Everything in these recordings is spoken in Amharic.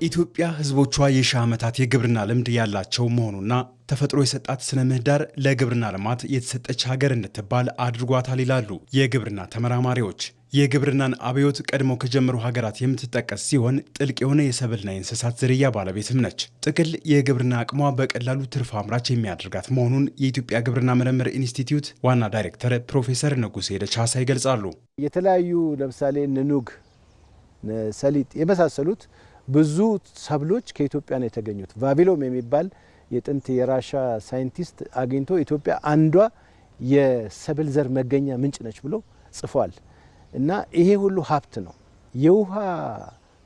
ኢትዮጵያ ህዝቦቿ የሺህ ዓመታት የግብርና ልምድ ያላቸው መሆኑና ተፈጥሮ የሰጣት ስነ ምህዳር ለግብርና ልማት የተሰጠች ሀገር እንድትባል አድርጓታል ይላሉ የግብርና ተመራማሪዎች። የግብርናን አብዮት ቀድሞ ከጀመሩ ሀገራት የምትጠቀስ ሲሆን ጥልቅ የሆነ የሰብልና የእንስሳት ዝርያ ባለቤትም ነች። ጥቅል የግብርና አቅሟ በቀላሉ ትርፍ አምራች የሚያደርጋት መሆኑን የኢትዮጵያ ግብርና ምርምር ኢንስቲትዩት ዋና ዳይሬክተር ፕሮፌሰር ንጉሴ ደቻሳ ይገልጻሉ። የተለያዩ ለምሳሌ ኑግ፣ ሰሊጥ የመሳሰሉት ብዙ ሰብሎች ከኢትዮጵያ ነው የተገኙት። ቫቪሎም የሚባል የጥንት የራሻ ሳይንቲስት አግኝቶ ኢትዮጵያ አንዷ የሰብል ዘር መገኛ ምንጭ ነች ብሎ ጽፏል። እና ይሄ ሁሉ ሀብት ነው። የውሃ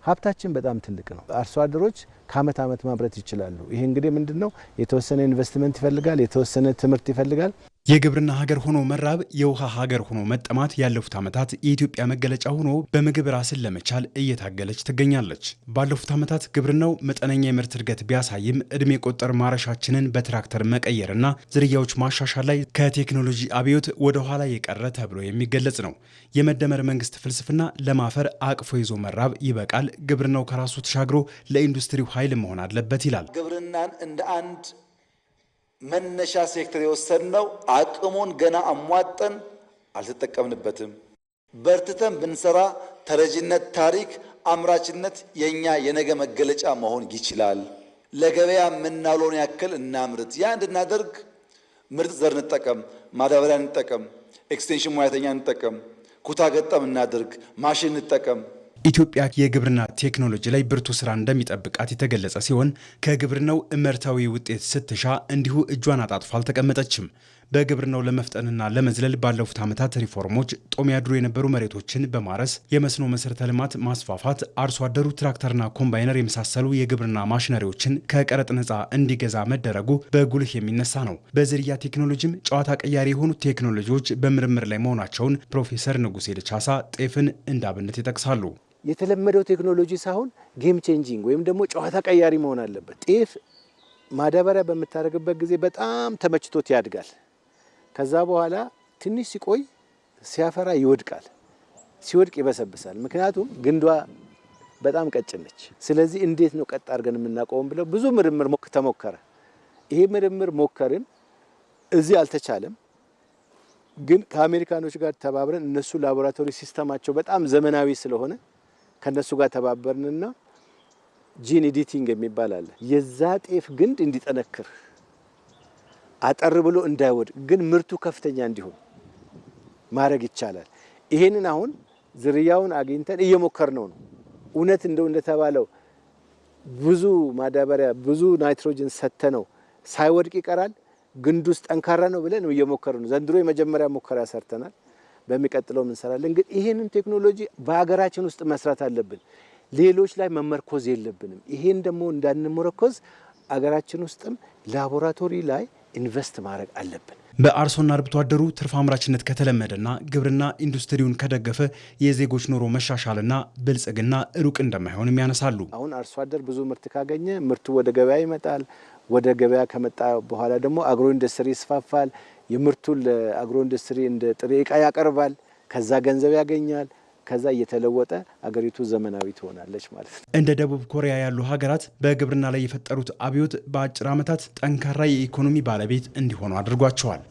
ሀብታችን በጣም ትልቅ ነው። አርሶ አደሮች ከአመት አመት ማምረት ይችላሉ። ይሄ እንግዲህ ምንድነው የተወሰነ ኢንቨስትመንት ይፈልጋል፣ የተወሰነ ትምህርት ይፈልጋል። የግብርና ሀገር ሆኖ መራብ፣ የውሃ ሀገር ሆኖ መጠማት ያለፉት ዓመታት የኢትዮጵያ መገለጫ ሆኖ በምግብ ራስን ለመቻል እየታገለች ትገኛለች። ባለፉት ዓመታት ግብርናው መጠነኛ የምርት እድገት ቢያሳይም እድሜ ቆጠር ማረሻችንን በትራክተር መቀየርና ዝርያዎች ማሻሻል ላይ ከቴክኖሎጂ አብዮት ወደ ኋላ የቀረ ተብሎ የሚገለጽ ነው። የመደመር መንግስት ፍልስፍና ለማፈር አቅፎ ይዞ መራብ ይበቃል፣ ግብርናው ከራሱ ተሻግሮ ለኢንዱስትሪው ኃይል መሆን አለበት ይላል። ግብርናን እንደ አንድ መነሻ ሴክተር የወሰድነው አቅሙን ገና አሟጠን አልተጠቀምንበትም። በርትተን ብንሰራ ተረጂነት፣ ታሪክ፣ አምራችነት የኛ የነገ መገለጫ መሆን ይችላል። ለገበያ የምናውለውን ያክል እናምርት። ያ እንድናደርግ ምርጥ ዘር እንጠቀም፣ ማዳበሪያ እንጠቀም፣ ኤክስቴንሽን ሙያተኛ እንጠቀም፣ ኩታ ገጠም እናድርግ፣ ማሽን እንጠቀም። ኢትዮጵያ የግብርና ቴክኖሎጂ ላይ ብርቱ ስራ እንደሚጠብቃት የተገለጸ ሲሆን ከግብርናው እመርታዊ ውጤት ስትሻ እንዲሁ እጇን አጣጥፋ አልተቀመጠችም። በግብርናው ለመፍጠንና ለመዝለል ባለፉት ዓመታት ሪፎርሞች ጦም ያድሩ የነበሩ መሬቶችን በማረስ የመስኖ መሰረተ ልማት ማስፋፋት፣ አርሶ አደሩ ትራክተርና ኮምባይነር የመሳሰሉ የግብርና ማሽነሪዎችን ከቀረጥ ነፃ እንዲገዛ መደረጉ በጉልህ የሚነሳ ነው። በዝርያ ቴክኖሎጂም ጨዋታ ቀያሪ የሆኑ ቴክኖሎጂዎች በምርምር ላይ መሆናቸውን ፕሮፌሰር ንጉሴ ደቻሳ ጤፍን እንዳብነት ይጠቅሳሉ። የተለመደው ቴክኖሎጂ ሳይሆን ጌም ቼንጂንግ ወይም ደግሞ ጨዋታ ቀያሪ መሆን አለበት። ጤፍ ማዳበሪያ በምታደርግበት ጊዜ በጣም ተመችቶት ያድጋል። ከዛ በኋላ ትንሽ ሲቆይ ሲያፈራ ይወድቃል። ሲወድቅ ይበሰብሳል። ምክንያቱም ግንዷ በጣም ቀጭን ነች። ስለዚህ እንዴት ነው ቀጥ አድርገን የምናቆመው ብለው ብዙ ምርምር ተሞከረ። ይሄ ምርምር ሞከርን፣ እዚህ አልተቻለም። ግን ከአሜሪካኖች ጋር ተባብረን እነሱ ላቦራቶሪ ሲስተማቸው በጣም ዘመናዊ ስለሆነ ከነሱ ጋር ተባበርንና ጂን ኤዲቲንግ የሚባል አለ። የዛ ጤፍ ግንድ እንዲጠነክር አጠር ብሎ እንዳይወድቅ ግን ምርቱ ከፍተኛ እንዲሆን ማድረግ ይቻላል። ይሄንን አሁን ዝርያውን አግኝተን እየሞከርነው ነው። እውነት እንደተባለው ብዙ ማዳበሪያ ብዙ ናይትሮጅን ሰተነው ሳይወድቅ ይቀራል፣ ግንዱ ውስጥ ጠንካራ ነው ብለን እየሞከርን ነው። ዘንድሮ የመጀመሪያ ሙከራ ሰርተናል። በሚቀጥለው እንሰራለን። ግን ይሄንን ቴክኖሎጂ በሀገራችን ውስጥ መስራት አለብን። ሌሎች ላይ መመርኮዝ የለብንም። ይሄን ደግሞ እንዳንመረኮዝ አገራችን ውስጥም ላቦራቶሪ ላይ ኢንቨስት ማድረግ አለብን። በአርሶና አርብቶ አደሩ ትርፍ አምራችነት ከተለመደና ግብርና ኢንዱስትሪውን ከደገፈ የዜጎች ኑሮ መሻሻልና ብልጽግና ሩቅ እንደማይሆንም ያነሳሉ። አሁን አርሶ አደር ብዙ ምርት ካገኘ ምርቱ ወደ ገበያ ይመጣል። ወደ ገበያ ከመጣ በኋላ ደግሞ አግሮ ኢንዱስትሪ ይስፋፋል። የምርቱን ለአግሮ ኢንዱስትሪ እንደ ጥሬ ዕቃ ያቀርባል። ከዛ ገንዘብ ያገኛል። ከዛ እየተለወጠ አገሪቱ ዘመናዊ ትሆናለች ማለት ነው። እንደ ደቡብ ኮሪያ ያሉ ሀገራት በግብርና ላይ የፈጠሩት አብዮት በአጭር ዓመታት ጠንካራ የኢኮኖሚ ባለቤት እንዲሆኑ አድርጓቸዋል።